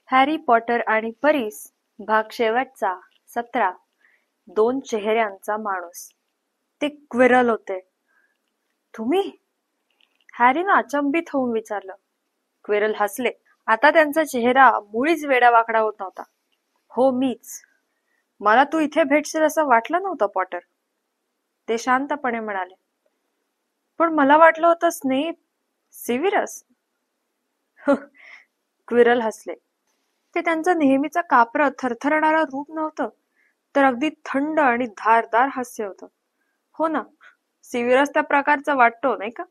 Harry Potter आणि परीस भाग शेवटचा 17. 2 चेहऱ्यांचा माणूस. ते क्विरल होते. तुम्ही? हॅरीनं अचंबित होऊन विचारलं. क्विरल हसले. आता त्यांचा चेहरा मुळीच वेडावाकडा होत नव्हता. हो, मीच. मला तू इथे भेटशील असं वाटलं नव्हतं पॉटर, ते शांतपणे म्हणाले. पण मला वाटलं होतं स्नेप, सिव्हियस. क्विरल हसले. ते त्यांचं नेहमीचं कापरं थरथरणारं रूप नव्हतं, तर अगदी थंड आणि धारदार हास्य होतं. हो ना, सिव्हियस त्या प्रकारचा वाटतो नाही का?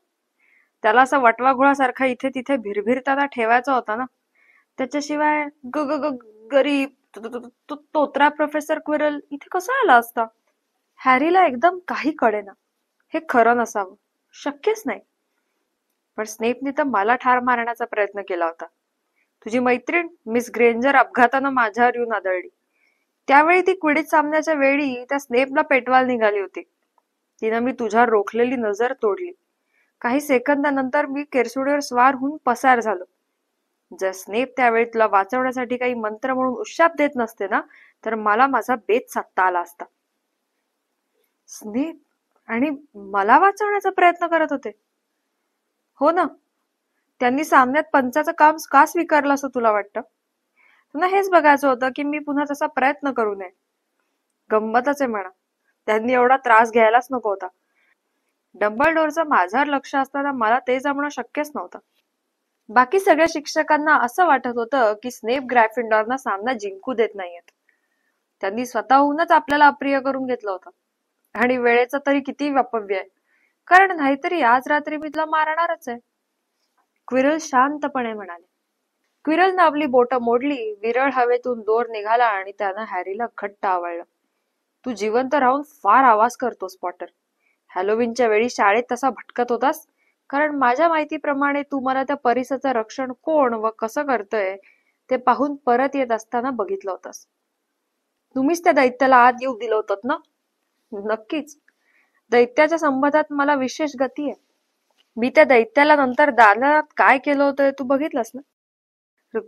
त्याला असा वटवाघुळासारखा इथे तिथे भिरभिरताना ठेवायचा होता ना. त्याच्याशिवाय ग ग ग गरीब तोत्रा प्रोफेसर क्विरल इथे कसा आला असता? हॅरीला एकदम काही कळेना. हे खरं नसावं, शक्यच नाही. पण स्नेपने तर मला ठार मारण्याचा प्रयत्न केला होता. तुझी मैत्रीण मिस ग्रेंजर अपघातानं माझ्यावर येऊन आदळली. त्यावेळी ती क्विडिच सामन्याच्या वेळी त्या स्नेपला पेटवायला निघाली होती. तिनं मी तुझ्यावर रोखलेली नजर तोडली. काही सेकंदानंतर मी केरसुडीवर स्वार होऊन पसार झालो. जर स्नेप त्यावेळी तुला वाचवण्यासाठी काही मंत्र म्हणून उशाप देत नसते ना, तर मला माझा बेत साधता आला असता. स्नेप आणि मला वाचवण्याचा प्रयत्न करत होते? हो ना. त्यांनी सामन्यात पंचाचं काम का स्वीकारलं असं तुला वाटतं? तुला हेच बघायचं होतं की मी पुन्हा तसा प्रयत्न करू नये. गंमतच आहे म्हणा. त्यांनी एवढा त्रास घ्यायलाच नको होता. डंबलडोरचं माझ्यावर लक्ष असताना मला ते जमणं शक्यच नव्हतं. बाकी सगळ्या शिक्षकांना असं वाटत होतं की स्नेप ग्रायफिंडॉरना सामना जिंकू देत नाहीयेत. त्यांनी स्वतःहूनच आपल्याला अप्रिय करून घेतलं होतं. आणि वेळेचं तरी किती अपव्य आहे, कारण नाहीतरी आज रात्री मी तुला मारणारच आहे. क्विरल शांतपणे म्हणाले. क्विरलनं आपली बोटं मोडली. विरळ हवेतून दोर निघाला आणि त्यानं हॅरीला घट्ट आवळलं. तू जिवंत राहून फार आवाज करतोस पॉटर. हॅलोविनच्या वेळी शाळेत तसा भटकत होतास, कारण माझ्या माहितीप्रमाणे तू मला त्या परिसराचं रक्षण कोण व कसं करतंय ते पाहून परत येत असताना बघितलं होतंस. तुम्हीच त्या दैत्याला आत येऊ दिलं होतं ना? नक्कीच. दैत्याच्या संबंधात मला विशेष गती आहे. मी त्या दैत्याला नंतर दालनात काय केलं होतं तू बघितलंस ना?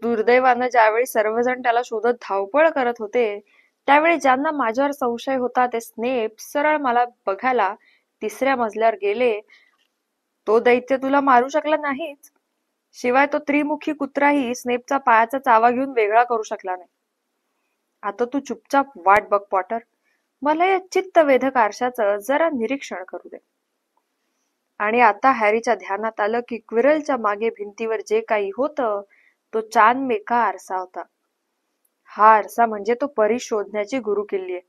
दुर्दैवानं ज्यावेळी सर्वजण त्याला शोधत धावपळ करत होते, त्यावेळी ज्यांना माझ्यावर संशय होता ते स्नेप सरळ मला बघायला 3ऱ्या मजल्यावर गेले. तो दैत्य तुला मारू शकला नाहीच. शिवाय तो त्रिमुखी कुत्राही स्नेपचा पायाचा चावा घेऊन वेगळा करू शकला नाही. आता तू चुपचाप वाट बघ पॉटर. मला या चित्तवेधक आरशाचं जरा निरीक्षण करू दे. आणि आता हॅरीच्या ध्यानात आलं की क्विरलच्या मागे भिंतीवर जे काही होतं तो चानमेका आरसा होता. हा आरसा म्हणजे तो परी शोधण्याची गुरुकिल्ली आहे.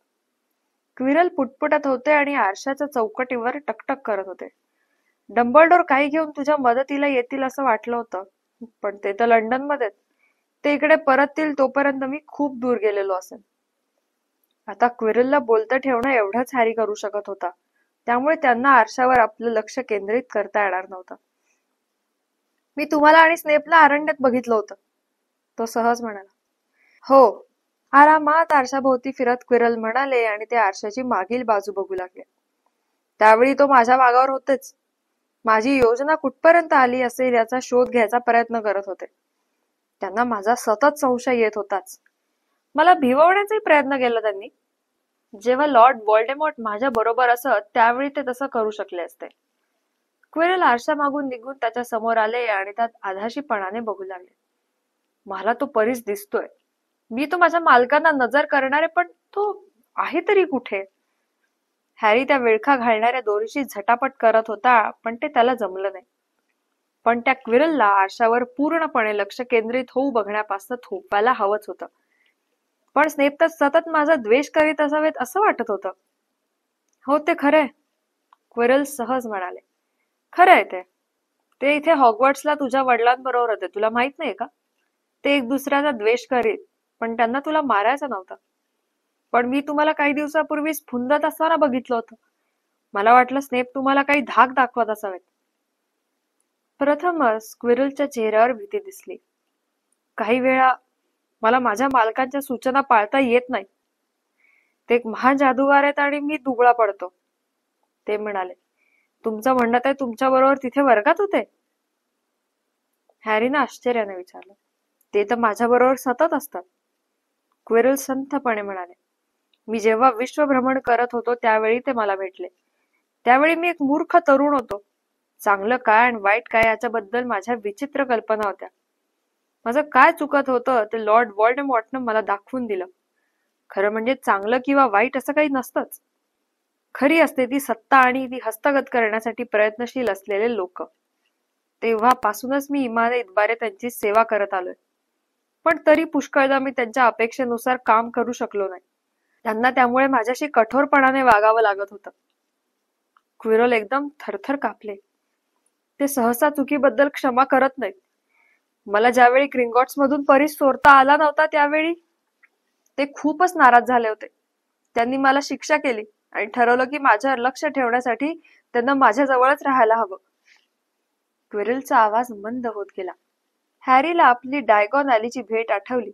क्विरल पुटपुटत होते आणि आरशाच्या चौकटीवर टकटक करत होते. डंबलडोर काही घेऊन तुझ्या मदतीला येतील असं वाटलं होतं, पण ते तर लंडन मध्ये. ते इकडे परततील तोपर्यंत मी खूप दूर गेलेलो असेल. आता क्विरलला बोलतं ठेवणं एवढंच हॅरी करू शकत होता, त्यामुळे त्यांना आरशावर आपलं लक्ष केंद्रित करता येणार नव्हतं. मी तुम्हाला आणि स्नेपला अरण्यात बघितलं होतं, तो सहज म्हणाला. हो, आरामात आरशाभोवती फिरत क्विरल म्हणाले आणि ते आरशाची मागील बाजू बघू लागले. त्यावेळी तो माझ्या मागावर होतेच. माझी योजना कुठपर्यंत आली असेल याचा शोध घ्यायचा प्रयत्न करत होते. त्यांना माझा सतत संशय येत होताच. मला भिववण्याचाही प्रयत्न केला त्यांनी. जेव्हा लॉर्ड व्होल्डेमॉर्ट माझ्या बरोबर असत त्यावेळी ते तसं करू शकले असते. क्विरल आरशा मागून निघून त्याच्या समोर आले आणि त्यात आधाशीपणाने बघू लागले. मला तो परीस दिसतोय. मी तो माझ्या मालकांना नजर करणारे, पण तो आहे तरी कुठे? हॅरी त्या विळखा घालणाऱ्या दोरीशी झटापट करत होता, पण ते त्याला जमलं नाही. पण त्या क्विरलला आरशावर पूर्णपणे लक्ष केंद्रित होऊ बघण्यापासून थोपायला हवंच होतं. पण स्नेप तर सतत माझा द्वेष करीत असावेत असं वाटत होतं. हो, ते खरंय, क्विरल सहज म्हणाले. खरंय ते. ते इथे हॉगवर्ट्सला तुझ्या वडिलांबरोबर होते, तुला माहित नाही का? ते एक दुसऱ्याचा द्वेष करीत, पण त्यांना तुला मारायचं नव्हतं. पण मी तुम्हाला काही दिवसापूर्वीच फुंदत असताना बघितलं होतं. मला वाटलं स्नेप तुम्हाला काही धाक दाखवत असावेत. प्रथमच क्विरलच्या चेहऱ्यावर भीती दिसली. काही वेळा मला माझ्या मालकांच्या सूचना पाळता येत नाही. ते एक महान जादूगार आहेत आणि मी दुबळा पडतो, ते म्हणाले. तुमचं म्हणणं आहे तुमच्या बरोबर तिथे वर्गात होते? हॅरीनं आश्चर्याने विचारलं. ते तर माझ्याबरोबर सतत असतात. क्विरल संथपणे म्हणाले. मी जेव्हा विश्वभ्रमण करत होतो त्यावेळी ते मला भेटले. त्यावेळी मी एक मूर्ख तरुण होतो. चांगलं काय आणि वाईट काय याच्याबद्दल माझ्या विचित्र कल्पना होत्या. माझं काय चुकत होतं ते लॉर्ड व्होल्डेमॉर्टनं मला दाखवून दिलं. खरं म्हणजे चांगलं किंवा वाईट असं काही नसतंच. खरी असते ती सत्ता आणि ती हस्तगत करण्यासाठी प्रयत्नशील असलेले लोक. तेव्हापासूनच मी इमाने त्यांची सेवा करत आलोय. पण तरी पुष्कळदा मी त्यांच्या अपेक्षेनुसार काम करू शकलो नाही. त्यांना त्यामुळे माझ्याशी कठोरपणाने वागावं लागत होतं. क्विरल एकदम थरथर कापले. ते सहसा चुकीबद्दल क्षमा करत नाहीत. मला ज्यावेळी ग्रिंगॉट्स मधून परीस चोरता आला नव्हता त्यावेळी ते खूपच नाराज झाले होते. त्यांनी मला शिक्षा केली आणि ठरवलं की माझ्यावर लक्ष ठेवण्यासाठी त्यांना माझ्या जवळच राहायला हवं. क्विरलचा आवाज मंद होत गेला. हॅरीला आपली डायगॉन ॲलीची भेट आठवली.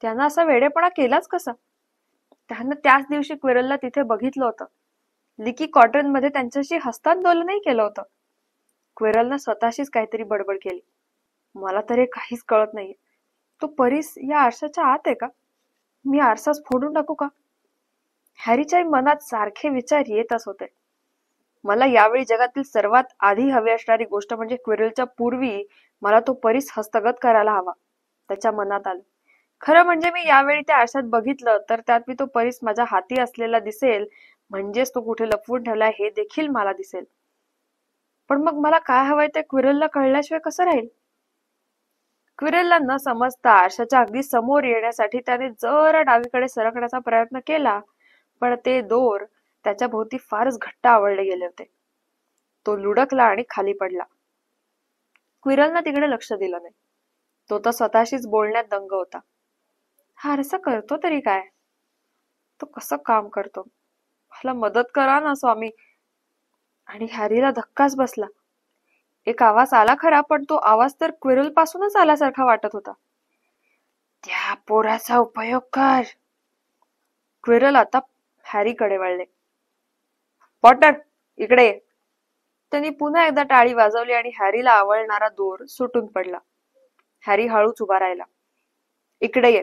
त्यानं असा वेडेपणा केलाच कसा? त्यानं त्याच दिवशी क्विरलला तिथे बघितलं होतं. लिकी कॉटन मध्ये त्यांच्याशी हस्तांदोलनही केलं होतं. क्विरलनं स्वतःशीच काहीतरी बडबड केली. मला तर हे काहीच कळत नाहीये. तो परीस या आरशाच्या आत आहे का? मी आरसाच फोडून टाकू का? हॅरीच्या मनात सारखे विचार येतच होते. मला यावेळी जगातील सर्वात आधी हवी असणारी गोष्ट म्हणजे क्विरलच्या पूर्वी मला तो परीस हस्तगत करायला हवा. त्याच्या मनात आलं. खरं म्हणजे मी यावेळी त्या आरशात बघितलं तर त्यात मी तो परीस माझ्या हाती असलेला दिसेल, म्हणजेच तो कुठे लपवून ठेवलाय हे देखील मला दिसेल. पण मग मला काय हवंय ते क्विरलला कळल्याशिवाय कसं राहील? क्विरलला न समजता आरशाच्या अगदी समोर येण्यासाठी त्याने जरा डावीकडे सरकण्याचा प्रयत्न केला, पण ते दोर त्याच्या भोवती फारच घट्ट आवळले गेले होते. तो लुडकला आणि खाली पडला. क्विरलनं तिकडे लक्ष दिलं नाही. तो तर स्वतःशीच बोलण्यात दंग होता. हा आरसा करतो तरी काय? तो कसं काम करतो? मला मदत करा ना स्वामी. आणि हॅरीला धक्काच बसला. एक आवाज आला खरा, पण तो आवाज तर क्विरल पासूनच आल्यासारखा वाटत होता. त्या पोराचा उपयोग कर. क्विरल आता हॅरीकडे वळले. पॉटर, इकडे ये. त्यांनी पुन्हा एकदा टाळी वाजवली आणि हॅरीला आवळणारा दोर सुटून पडला. हॅरी हळूच उभा राहिला. इकडे ये.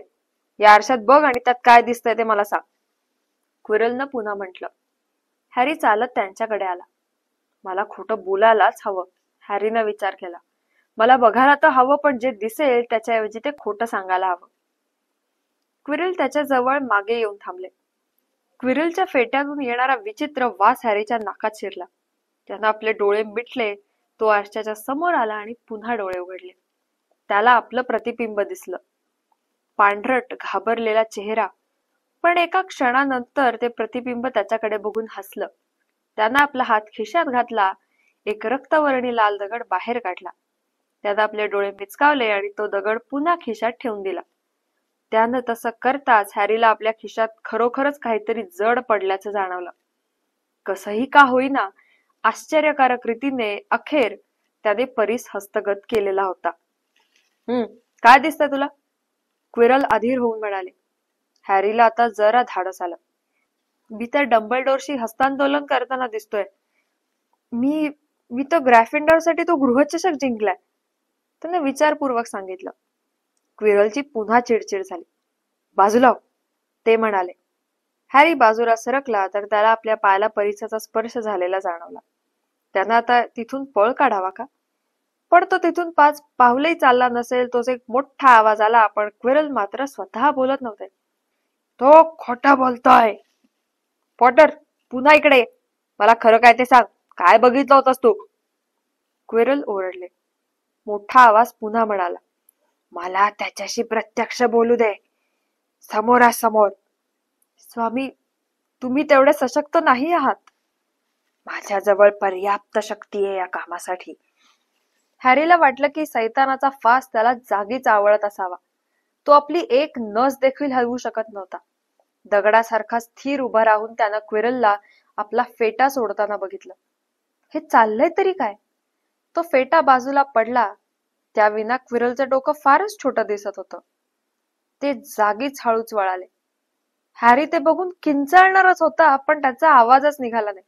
या आरशात बघ आणि त्यात काय दिसतंय ते मला सांग. क्विरलनं पुन्हा म्हटलं. हॅरी चालत त्यांच्याकडे आला. मला खोटं बोलायलाच हवं, हॅरीनं विचार केला. मला बघायला तर हवं, पण जे दिसेल त्याच्याऐवजी ते खोटं सांगायला हवं. क्विरल त्याच्या जवळ मागे येऊन थांबले. क्विरलच्या फेट्यातून येणारा विचित्र वास हॅरीच्या नाकात शिरला. त्यानं आपले डोळे मिटले. तो आरशाच्या समोर आला आणि पुन्हा डोळे उघडले. त्याला आपलं प्रतिबिंब दिसलं. पांढरट घाबरलेला चेहरा. पण एका क्षणानंतर ते प्रतिबिंब त्याच्याकडे बघून हसलं. त्यानं आपला हात खिशात घातला. एक रक्तवर्णी लाल दगड बाहेर काढला. त्यानं आपले डोळे मिचकावले आणि तो दगड पुन्हा खिशात ठेवून दिला. त्यानं तसं करताच हॅरीला आपल्या खिशात खरोखरच काहीतरी जड पडल्याचं जाणवलं. कसंही का होईना, आश्चर्यकारक रीतीने अखेर त्याने परीस हस्तगत केलेला होता. काय दिसतंय तुला? क्विरल अधीर होऊन म्हणाले. हॅरीला आता जरा धाडस आलं. मी तर डंबलडोरशी हस्तांदोलन करताना दिसतोय. मी तो ग्रॅफिंडॉरसाठी तो गृहचषक जिंकलाय, त्याने विचारपूर्वक सांगितलं. क्विरलची पुन्हा चिडचिड झाली. बाजूला हो, ते म्हणाले. हॅरी बाजूला सरकला तर त्याला आपल्या पायाला परीसाचा स्पर्श झालेला जाणवला. त्यानं आता तिथून पळ काढावा का? पण तो तिथून 5 पावलेही चालला नसेल तोच एक मोठा आवाज आला. पण क्विरल मात्र स्वतः बोलत नव्हते. तो खोटा बोलतोय. पॉटर, पुन्हा इकडे. मला खरं काय ते सांग. काय बघितलं होतंस तू? क्विरल ओरडले. मोठा आवाज पुन्हा म्हणाला. मला त्याच्याशी प्रत्यक्ष बोलू दे, समोरासमोर. स्वामी, तुम्ही तेवढे सशक्त नाही आहात. माझ्याजवळ पर्याप्त शक्ती आहे या कामासाठी. हॅरीला वाटलं की सैतानाचा फास त्याला जागीच आवळत असावा. तो आपली एक नस देखील हलवू शकत नव्हता. दगडासारखा स्थिर उभा राहून त्यानं क्विरलला आपला फेटा सोडताना बघितलं. हे चाललंय तरी काय? तो फेटा बाजूला पडला. त्याविना क्विरलचं डोकं फारच छोटं दिसत होतं. ते जागीच हळूच वळाले. हॅरी ते बघून किंचाळणारच होता, पण त्याचा आवाजच निघाला नाही.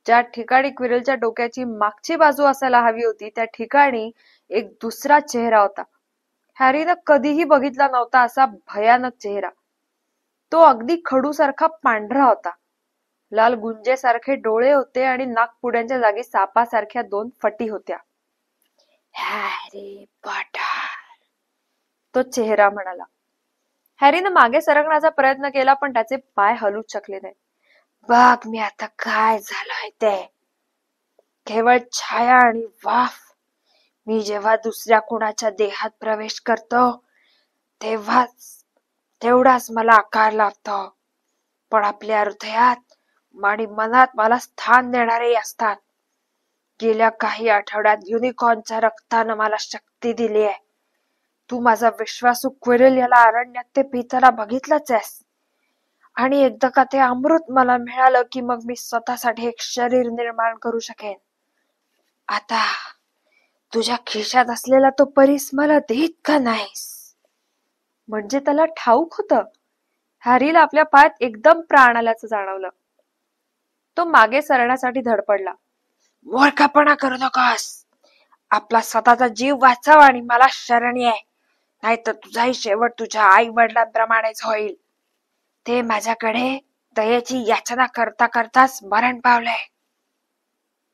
ज्या ठिकाणी क्विरलच्या डोक्याची मागची बाजू असायला हवी होती त्या ठिकाणी एक दुसरा चेहरा होता. हॅरीनं कधीही बघितला नव्हता असा भयानक चेहरा. तो अगदी खडूसारखा पांढरा होता. लाल गुंजेसारखे डोळे होते आणि नाकपुड्यांच्या जागी सापासारख्या 2 फटी होत्या. हॅरी पॉटर, तो चेहरा म्हणाला. हॅरीनं मागे सरकण्याचा प्रयत्न केला पण त्याचे पाय हलूच शकले नाही. बघ मी आता काय झालंय ते. केवळ छाया आणि वाफ. मी जेव्हा दुसऱ्या कोणाच्या देहात प्रवेश करतो तेवढाच मला आकार लागतो. पण आपल्या हृदयात आणि मनात मला स्थान देणारे असतात. गेल्या काही आठवड्यात युनिकॉर्नच्या रक्तानं मला शक्ती दिली आहे. तू माझा विश्वासू क्विरल याला अरण्यात ते पिताना बघितलंच आहेस. आणि एकदा का ते अमृत मला मिळालं की मग मी स्वतःसाठी एक शरीर निर्माण करू शकेन. आता तुझ्या खिशात असलेला तो परीस मला देत का नाहीस? म्हणजे त्याला ठाऊक होतं. हॅरीला आपल्या पायात एकदम प्राण आल्याचं जाणवलं. तो मागे सरण्यासाठी धडपडला. मूर्खपणा करू नकोस. आपला स्वतःचा जीव वाचव आणि मला शरणी आहे. नाहीतर तुझाही शेवट तुझ्या आई वडिलांप्रमाणेच होईल. ते माझ्याकडे दयेची याचना करता करताच मरण पावले.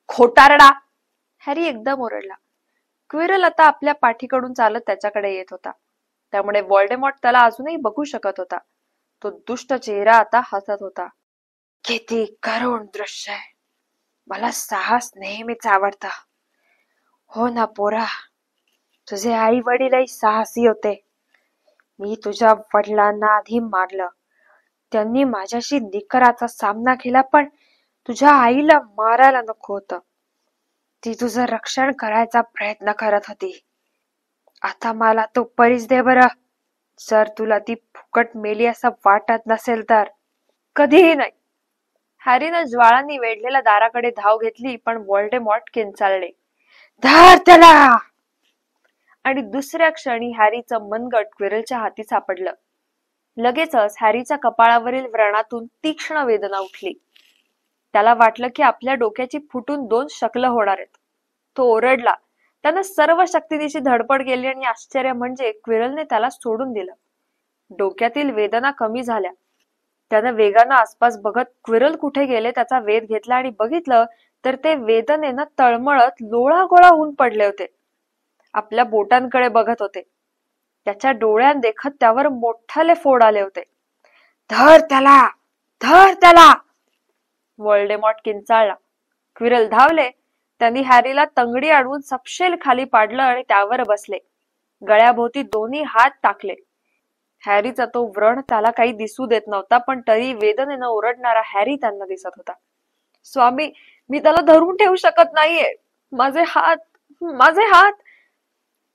खोटारडा, हॅरी एकदम ओरडला. क्विरल आता आपल्या पाठीकडून चालत त्याच्याकडे येत होता. त्यामुळे व्होल्डेमॉर्ट त्याला अजूनही बघू शकत होता. तो दुष्ट चेहरा आता हसत होता. किती करुण दृश्य आहे. मला साहस नेहमीच आवडतं. हो ना पोरा, तुझे आई वडीलही साहसी होते. मी तुझ्या वडिलांना आधी मारलं. त्यांनी माझ्याशी निकराचा सामना केला पण तुझ्या आईला मारायला नको होतं. ती तुझं रक्षण करायचा प्रयत्न करत होती. आता मला तो परीस दे बरं. जर तुला ती फुकट मेली असं वाटत नसेल तर. कधीही नाही. हॅरीनं ज्वाळांनी वेढलेल्या दाराकडे धाव घेतली पण व्होल्डेमॉर्ट किंचाळले. धर त्याला! आणि दुसऱ्या क्षणी हॅरीचं मनगट क्विरलच्या हाती सापडलं. लगेचच हॅरीच्या कपाळावरील व्रणातून तीक्ष्ण वेदना उठली. त्याला वाटलं की आपल्या डोक्याची फुटून 2 शकलं होणार आहेत. तो ओरडला. त्यानं सर्व शक्तीनिशी धडपड केली आणि आश्चर्य म्हणजे क्विरलने त्याला सोडून दिलं. डोक्यातील वेदना कमी झाल्या. त्यानं वेगानं आसपास बघत क्विरल कुठे गेले त्याचा वेध घेतला आणि बघितलं तर ते वेदनेनं तळमळत लोळागोळा होऊन पडले होते. आपल्या बोटांकडे बघत होते. त्याच्या डोळ्यात देखत त्यावर मोठाले फोड आले होते. धर त्याला! धर त्याला! व्होल्डेमॉर्ट किंचाळला. क्विरल धावले. त्यांनी हॅरीला तंगडी अडवून सपशेल खाली पाडलं आणि त्यावर बसले. गळ्याभोवती दोन्ही हात टाकले. हॅरीचा तो व्रण त्याला काही दिसू देत नव्हता पण तरी वेदनेनं ओरडणारा हॅरी त्यांना दिसत होता. स्वामी, मी त्याला धरून ठेवू शकत नाहीये. माझे हात, माझे हात!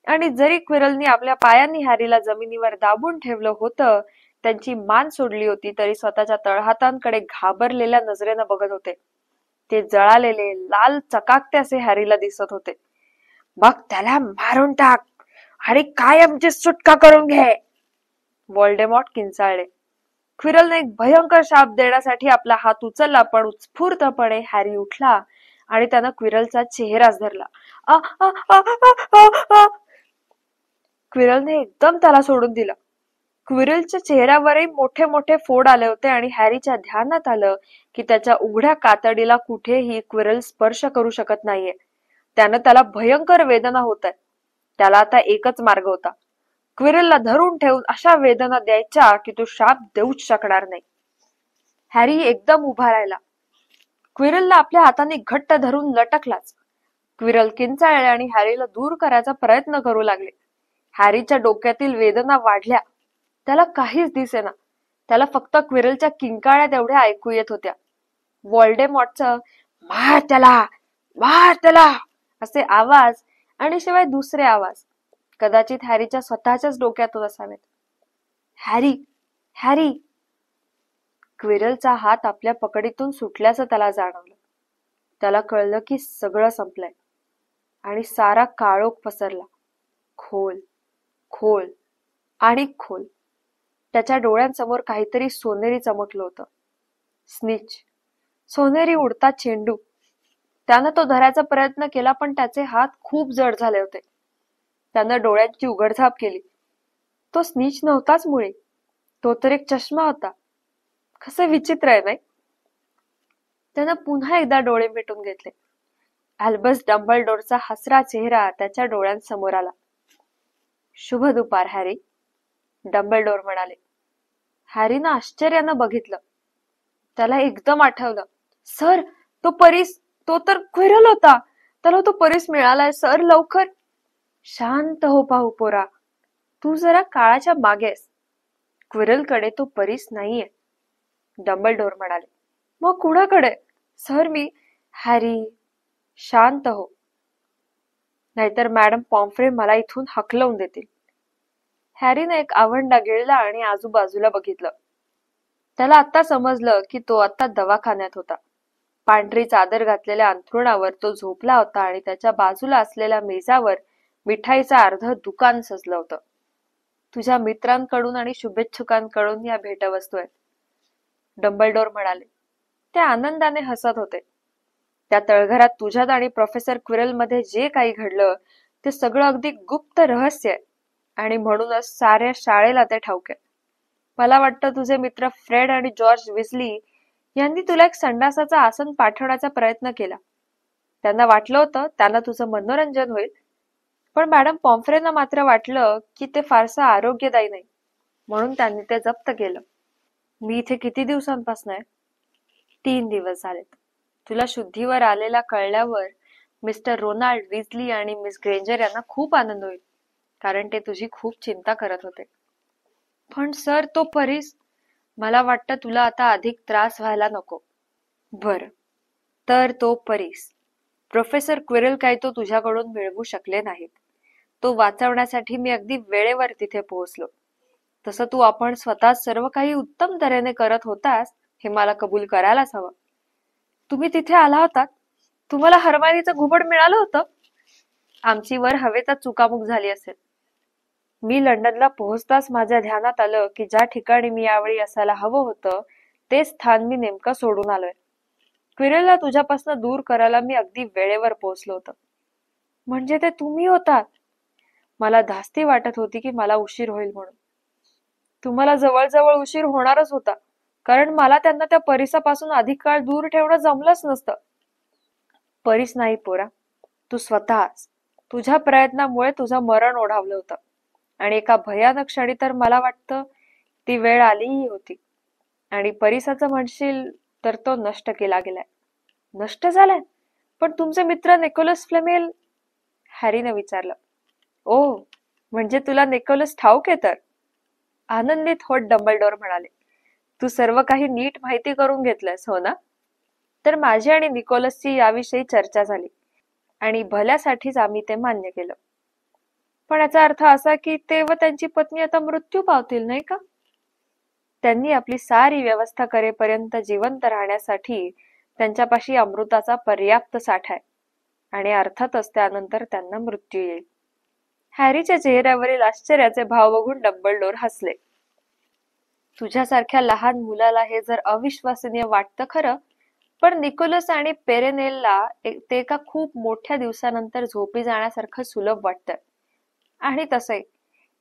आणि जरी क्विरलनी आपल्या पायांनी हॅरीला जमिनीवर दाबून ठेवलं होतं, त्यांची मान सोडली होती तरी स्वतःच्या तळहातांकडे घाबरलेल्या नजरेनं बघत होते. ते जळालेले लाल चकाकते असे हॅरीला दिसत होते. मग त्याला मारून टाक आणि कायमची सुटका करून घे. व्होल्डेमॉर्ट किंचाळले. क्विरलने एक भयंकर शाप देण्यासाठी आपला हात उचलला पण उत्स्फूर्तपणे हॅरी उठला आणि त्यानं क्विरलचा चेहराच धरला. क्विरलने एकदम त्याला सोडून दिलं. क्विरलच्या चेहऱ्यावरही मोठे मोठे फोड आले होते आणि हॅरीच्या ध्यानात आलं की त्याच्या उघड्या कातडीला कुठेही क्विरल स्पर्श करू शकत नाहीये. त्यानं त्याला भयंकर वेदना होत आहेत. त्याला आता एकच मार्ग होता. क्विरलला धरून ठेवून अशा वेदना द्यायच्या की तो शाप देऊच शकणार नाही. हॅरी एकदम उभा राहिला. क्विरलला आपल्या हाताने घट्ट धरून लटकलाच. क्विरल किंचाळले आणि हॅरीला दूर करायचा प्रयत्न करू लागले. हॅरीच्या डोक्यातील वेदना वाढल्या. त्याला काहीच दिसेना. त्याला फक्त क्विरलच्या किंकाळ्या तेवढ्या ऐकू येत होत्या. व्होल्डेमॉर्टचं मार त्याला, मार त्याला असे आवाज आणि शिवाय दुसरे आवाज कदाचित हॅरीच्या स्वतःच्याच डोक्यातून असावेत. Harry, Harry! क्विरलचा हात आपल्या पकडीतून सुटल्याचं त्याला जाणवलं. त्याला कळलं की सगळं संपलंय आणि सारा काळोख पसरला. खोल, खोल आणि खोल. त्याच्या डोळ्यांसमोर काहीतरी सोनेरी चमकलं होतं. स्निच, सोनेरी उडता चेंडू. त्यानं तो धरायचा प्रयत्न केला पण त्याचे हात खूप जड झाले होते. त्यानं डोळ्यांची उघडझाप केली. तो स्नीच नव्हताच मुळे, तो तर एक चष्मा होता. कसं विचित्र आहे नाही. त्यानं पुन्हा एकदा डोळे मिटून घेतले. अल्बस डंबलडोरचा हसरा चेहरा त्याच्या डोळ्यांसमोर आला. शुभ दुपार हॅरी, डंबलडोर म्हणाले. हॅरीनं आश्चर्यानं बघितलं. त्याला एकदम आठवलं, सर, तो तर क्विरल होता. त्याला तो परीस मिळालाय सर, लवकर. शांत हो पाहू पोरा, तू जरा काळाच्या मागेस. क्विरलकडे तो परीस नाहीये, डंबलडोर म्हणाले. मग कुणाकडे? सर मी हॅरी, शांत हो, नाहीतर मॅडम पॉम्फ्रे मला इथून हकलवून देतील. हॅरीने एक आवंडा गिळला आणि आजूबाजूला बघितलं. त्याला आता समजलं की तो आता दवाखान्यात होता. पांढरी चादर घातलेल्या अंथरुणावर तो झोपला होता आणि त्याच्या बाजूला असलेल्या मेजावर मिठाईचं अर्ध दुकान सजलं होतं. तुझ्या मित्रांकडून आणि शुभेच्छुकांकडून या भेटवस्तू आहेत, डंबलडोर म्हणाले. ते आनंदाने हसत होते. त्या तळघरात तुझ्यात आणि प्रोफेसर क्विरल मध्ये जे काही घडलं ते सगळं अगदी गुप्त रहस्य आहे आणि म्हणूनच साऱ्या शाळेला ते ठाऊक आहे. मला वाटतं तुझे मित्र फ्रेड आणि जॉर्ज विजली यांनी तुला एक संडासाचं आसन पाठवण्याचा प्रयत्न केला. त्यांना वाटलं होतं त्यांना तुझं मनोरंजन होईल, पण मॅडम पॉम्फ्रेना मात्र वाटलं की ते फारसं आरोग्यदायी नाही, म्हणून त्यांनी ते जप्त केलं. मी इथे किती दिवसांपासून आहे? 3 दिवस झालेत. तुला शुद्धीवर आलेला कळल्यावर मिस्टर रोनाल्ड विजली आणि मिस ग्रेंजर यांना खूप आनंद होईल, कारण ते तुझी खूप चिंता करत होते. पण सर, तो परीस, मला वाटतं तुला आता अधिक त्रास व्हायला नको. बरं, तर तो परीस प्रोफेसर क्विरल काही तो तुझ्याकडून मिळवू शकले नाहीत. तो वाचवण्यासाठी मी अगदी वेळेवर तिथे पोहोचलो. तसं तू आपण स्वतः सर्व काही उत्तम तऱ्हेने करत होतास हे मला कबूल करायलाच हवं. तुम्ही तिथे आला होतात, तुम्हाला हरमानीचं घुबड मिळालं होतं. आमची वर हवेतच चुकामुक झाली असेल. मी लंडनला पोहोचताच माझ्या ध्यानात आलं की ज्या ठिकाणी मी यावेळी असायला हवं होतं ते स्थान मी नेमकं सोडून आलोय. क्विरलला तुझ्यापासून दूर करायला मी अगदी वेळेवर पोहोचलो होतो. म्हणजे ते तुम्ही होतात. मला धास्ती वाटत होती की मला उशीर होईल म्हणून. तुम्हाला जवळजवळ उशीर होणारच होता, कारण मला त्यांना त्या परिसापासून अधिक काळ दूर ठेवणं जमलंच नसतं. परीस नाही पोरा, तू स्वतःच. तुझ्या प्रयत्नामुळे तुझं मरण ओढावलं होतं आणि एका भयानक क्षणी तर मला वाटतं ती वेळ आलीही होती. आणि परिसाचं म्हणशील तर तो नष्ट केला गेलाय. नष्ट झालाय? पण तुमचे मित्र निकोलस फ्लेमेल? हॅरीने विचारलं. ओ, म्हणजे तुला निकोलस ठाऊक आहे तर? आनंदित होत डंबलडोर म्हणाले. तू सर्व काही नीट माहिती करून घेतलंस, हो ना? तर माझी आणि निकोलसची याविषयी चर्चा झाली आणि भल्यासाठीच आम्ही ते मान्य केलं. पण याचा अर्थ असा की ते व त्यांची पत्नी आता मृत्यू पावतील, नाही का? त्यांनी आपली सारी व्यवस्था करेपर्यंत जिवंत राहण्यासाठी त्यांच्यापाशी अमृताचा पर्याप्त साठा आहे आणि अर्थातच त्यानंतर त्यांना मृत्यू येईल. हॅरीच्या चेहऱ्यावरील आश्चर्याचे भाव बघून डंबलडोर हसले. तुझ्यासारख्या लहान मुलाला हे जर अविश्वसनीय वाटतं खरं, पण निकोलस आणि पेरेनेलला ते एका खूप मोठ्या दिवसानंतर झोपी जाण्यासारखं सुलभ वाटतं. आणि तसंही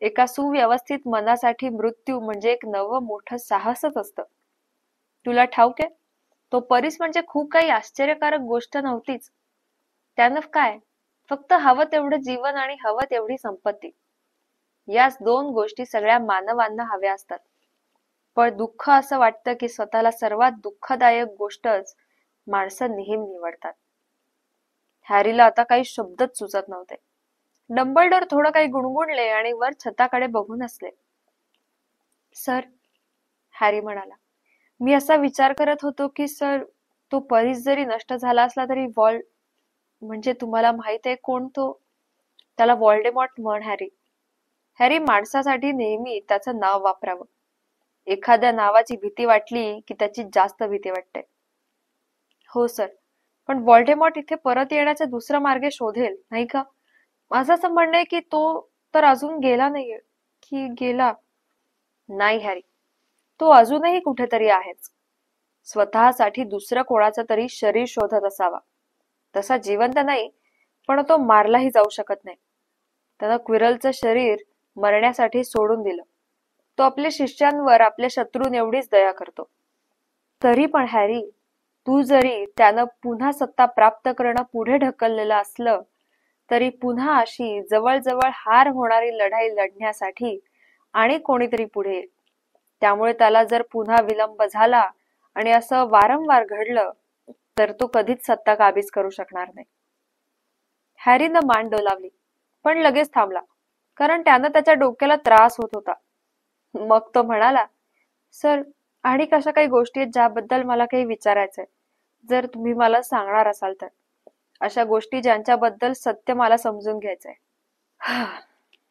एका सुव्यवस्थित मनासाठी मृत्यू म्हणजे एक नवं मोठं साहसच असतं. तुला ठाऊक आहे, तो परीस म्हणजे खूप काही आश्चर्यकारक गोष्ट नव्हतीच. त्यानं काय, फक्त हवं तेवढं जीवन आणि हवं तेवढी संपत्ती. याच 2 गोष्टी सगळ्या मानवांना हव्या असतात. पण दुःख असं वाटतं की स्वतःला सर्वात दुःखदायक गोष्टच माणसं नेहमी निवडतात. हॅरीला आता काही शब्दच सुचत नव्हते. डंबलडोर थोडं काही गुणगुणले आणि वर छताकडे बघून हसले. सर, हॅरी म्हणाला, मी असा विचार करत होतो की सर, तो परीस जरी नष्ट झाला असला तरी म्हणजे तुम्हाला माहित आहे कोण तो? त्याला व्हॉल्डेमॉर्ट म्हण हॅरी. हॅरी माणसासाठी नेहमी त्याचं नाव वापरावं. एखाद्या नावाची भीती वाटली की त्याची जास्त भीती वाटते. हो सर, पण व्हॉल्डेमॉर्ट इथे परत येण्याचा दुसरा मार्ग शोधेल, नाही का? माझं असं म्हणणं आहे की तो तर अजून गेला नाहीये. की गेला? नाही हॅरी, तो अजूनही कुठेतरी आहेच. स्वतःसाठी दुसरं कोणाचं तरी शरीर शोधत असावा. तसा जिवंत नाही, पण तो मारलाही जाऊ शकत नाही. त्यानं क्विरलचं शरीर मरण्यासाठी सोडून दिलं. तो आपल्या शिष्यांवर आपल्या शत्रून एवढीच दया करतो. तरी पण हॅरी, तू जरी त्यानं पुन्हा सत्ता प्राप्त करणं पुढे ढकललेलं असलं तरी पुन्हा अशी जवळजवळ हार होणारी लढाई लढण्यासाठी आणि कोणीतरी पुढे येईल. त्यामुळे त्याला जर पुन्हा विलंब झाला आणि असं वारंवार घडलं तर तो कधीच सत्ता काबीज करू शकणार नाही. हॅरीनं मान डोलावली, पण लगेच थांबला, कारण त्यानं त्याच्या डोक्याला त्रास होत होता. मग तो म्हणाला, सर, आणि कशा काही गोष्टी आहेत ज्याबद्दल मला काही विचारायचंय, जर तुम्ही मला सांगणार असाल तर. अशा गोष्टी ज्यांच्याबद्दल सत्य मला समजून घ्यायचंय.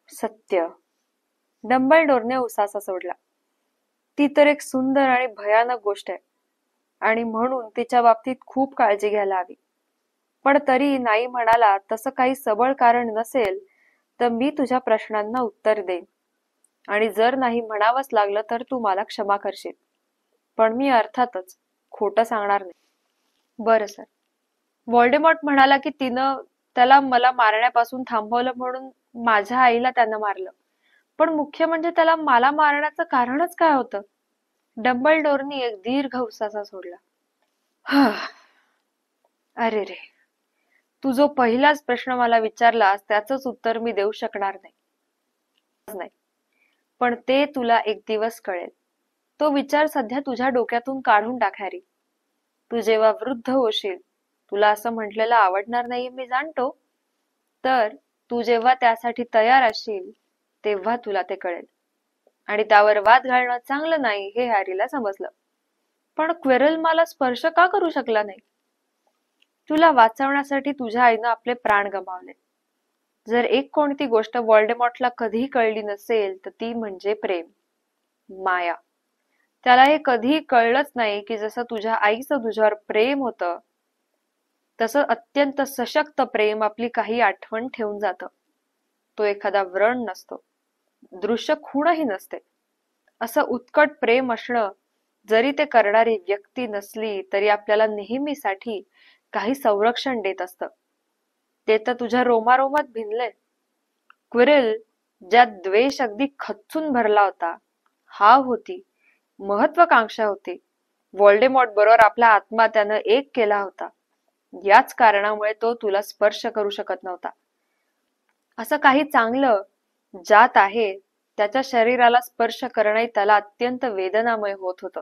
सत्य. डंबलडोरने उसासा सोडला. ती तर एक सुंदर आणि भयानक गोष्ट आहे आणि म्हणून तिच्या बाबतीत खूप काळजी घ्यायला हवी. पण तरी नाही म्हणाला तसं काही सबळ कारण नसेल तर मी तुझ्या प्रश्नांना उत्तर देईन, आणि जर नाही म्हणावंच लागलं तर तू मला क्षमा करशील. पण मी अर्थातच खोटं सांगणार नाही. बरं सर. व्होल्डेमॉर्ट म्हणाला की तिनं त्याला मला मारण्यापासून थांबवलं म्हणून माझ्या आईला त्यानं मारलं. पण मुख्य म्हणजे त्याला मला मारण्याचं कारणच काय होतं? डंबलडोरनी एक दीर्घ उसासा सोडला. अरे रे, तू जो पहिलाच प्रश्न मला विचारलास त्याचंच उत्तर मी देऊ शकणार नाही. पण ते तुला एक दिवस कळेल. तो विचार सध्या तुझ्या डोक्यातून काढून टाक हॅरी. तू जेव्हा वृद्ध होशील, तुला असं म्हटलेलं आवडणार नाही मी जाणतो, तर तू जेव्हा त्यासाठी तयार असशील तेव्हा तुला ते कळेल. आणि त्यावर वाद घालणं चांगलं नाही हे हॅरीला समजलं. पण क्विरल मला स्पर्श का करू शकला नाही? तुला वाचवण्यासाठी तुझ्या आईनं आपले प्राण गमावले. जर एक कोणती गोष्ट व्होल्डेमॉर्टला कधीही कळली नसेल तर ती म्हणजे प्रेम, माया. त्याला हे कधीही कळलंच नाही की जसं तुझ्या आईचं तुझ्यावर प्रेम होतं तसं अत्यंत सशक्त प्रेम आपली काही आठवण ठेवून जातं. तो एखादा व्रण नसतो, दृश्य खूणही नसते. असं उत्कट प्रेम असणं, जरी ते करणारी व्यक्ती नसली तरी आपल्याला नेहमीसाठी काही संरक्षण देत असतं. ते तर तुझ्या रोमारोमात भिनलंय. क्विरल, ज्यात द्वेष अगदी खच्चून भरला होता, हाव होती, महत्वाकांक्षा होती. व्होल्डेमॉर्ट बरोबर आपला आत्मा त्यानं एक केला होता. याच कारणामुळे तो तुला स्पर्श करू शकत नव्हता. असं काही चांगलं ज्यात आहे त्याच्या शरीराला स्पर्श करणंही त्याला अत्यंत वेदनामय होत होतं.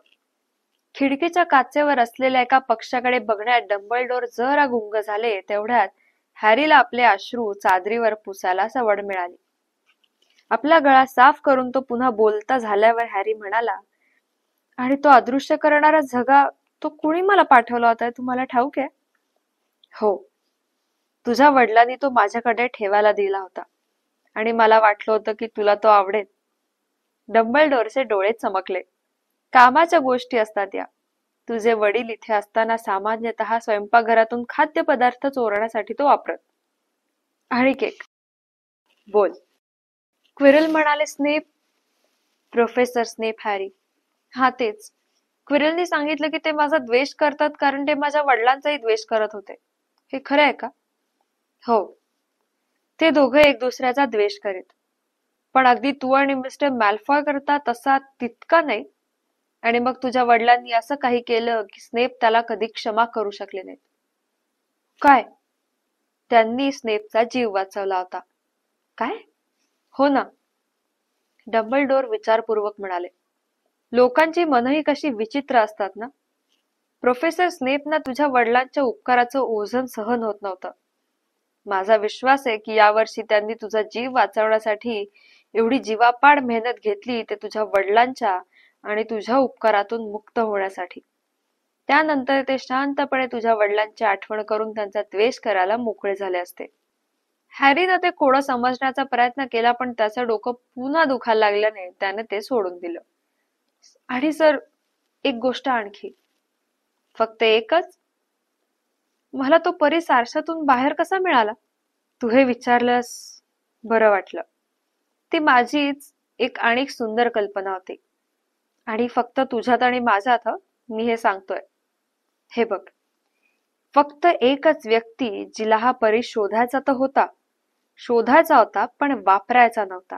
खिडकीच्या काचेवर असलेल्या एका पक्षाकडे बघण्यात डंबलडोर जरा गुंग झाले तेवढ्यात हॅरीला आपले अश्रू चादरीवर पुसायला सवड मिळाली. आपला गळा साफ करून तो पुन्हा बोलता झाल्यावर हॅरी म्हणाला, आणि तो अदृश्य करणारा झगा, तो कुणी मला पाठवला होता तुम्हाला ठाऊक आहे? हो, तुझ्या वडिलांनी तो माझ्याकडे ठेवायला दिला होता आणि मला वाटलं होतं की तुला तो आवडेल. डंबलडोरचे डोळे चमकले. कामाच्या गोष्टी असतात या. तुझे वडील इथे असताना सामान्यतः स्वयंपाकघरातून खाद्यपदार्थ चोरण्यासाठी तो वापरत. आणि केक. बोल. क्विरल म्हणाले. स्नेप. Professor Snape Harry. हा तेच. क्विरलनी सांगितलं की ते माझा द्वेष करतात कारण ते माझ्या वडिलांचाही द्वेष करत होते. हे खरं आहे का? हो, ते दोघं एक दुसऱ्याचा द्वेष करीत, पण अगदी तू आणि मिस्टर मॅल्फॉय करता तसा तितका नाही. आणि मग तुझ्या वडिलांनी असं काही केलं की स्नेप त्याला कधी क्षमा करू शकले नाहीत. काय? त्यांनी स्नेपचा जीव वाचवला होता. काय? हो ना. डंबलडोर विचारपूर्वक म्हणाले. लोकांची मनही कशी विचित्र असतात ना. प्रोफेसर स्नेपना तुझ्या वडिलांच्या उपकाराचं ओझं सहन होत नव्हतं. माझा विश्वास आहे की यावर्षी त्यांनी तुझा जीव वाचवण्यासाठी एवढी जीवापाड मेहनत घेतली ते तुझ्या वडिलांच्या आणि तुझ्या उपकारातून मुक्त होण्यासाठी. त्यानंतर ते शांतपणे तुझ्या वडिलांची आठवण करून त्यांचा द्वेष करायला मोकळे झाले असते. हॅरीनं ते कोडं समजण्याचा प्रयत्न केला पण त्याचं डोकं पुन्हा दुखायला लागल्याने त्याने ते सोडून दिलं. आणि सर, एक गोष्ट आणखी. फक्त एकच? मला तो परी आरशातून बाहेर कसा मिळाला? तू हे विचारलंस, बरं वाटलं. ती माझीच एक आणिक सुंदर कल्पना होती. आणि फक्त तुझ्यात आणि माझ्यात मी हे सांगतोय. हे बघ, फक्त एकच व्यक्ती जिला हा परी शोधायचा तर होता, शोधायचा होता पण वापरायचा नव्हता.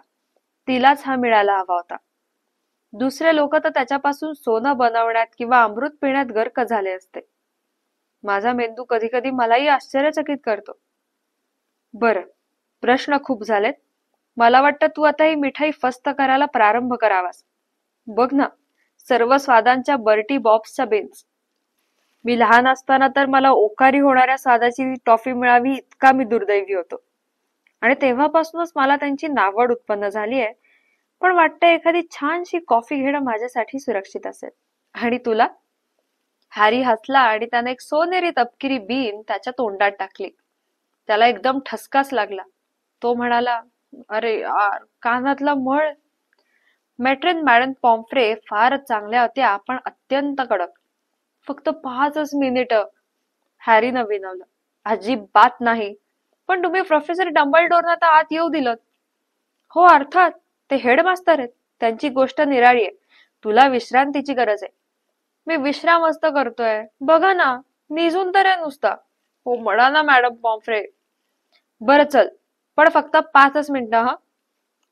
तिलाच हा मिळायला हवा होता. दुसरे लोक तर त्याच्यापासून सोनं बनवण्यात किंवा अमृत पिण्यात गर्क झाले असते. माझा मेंदू कधी कधी मलाही आश्चर्यचकित करतो. बरं, प्रश्न खूप झालेत. मला वाटतं तू आता ही मिठाई फस्त करायला प्रारंभ करावास. बघ ना, सर्व स्वादांच्या बर्टी बॉब्सच्या बेन्स. मी लहान असताना तर मला ओकारी होणाऱ्या स्वादाची टॉफी मिळावी इतका मी दुर्दैवी होतो. आणि तेव्हापासूनच मला त्यांची नावड उत्पन्न झाली आहे. पण वाटतं एखादी छानशी कॉफी घेणं माझ्यासाठी सुरक्षित असेल. आणि तुला? हॅरी हसला आणि त्याने एक सोनेरी तपकिरी बीन त्याच्या तोंडात टाकली. त्याला एकदम ठसकाच लागला. तो म्हणाला, अरे यार, कानातला मळ. मॅट्रेन मॅडम पॉम्फ्रे फारच चांगल्या होत्या, पण अत्यंत कडक. फक्त 5च मिनिटं. हॅरीनं विनवलं. अजिबात नाही. पण तुम्ही प्रोफेसर डंबलडोरना तर आत येऊ दिलं. हो अर्थात, ते हेडमास्तर आहेत. त्यांची गोष्ट निराळी आहे. तुला विश्रांतीची गरज आहे. मी विश्राम मस्त करतोय. बघा ना, निजून तर आहे नुसता. हो म्हणा ना मॅडम पॉम्फ्रे. बरं चल, पण फक्त 5च मिनिटं हा.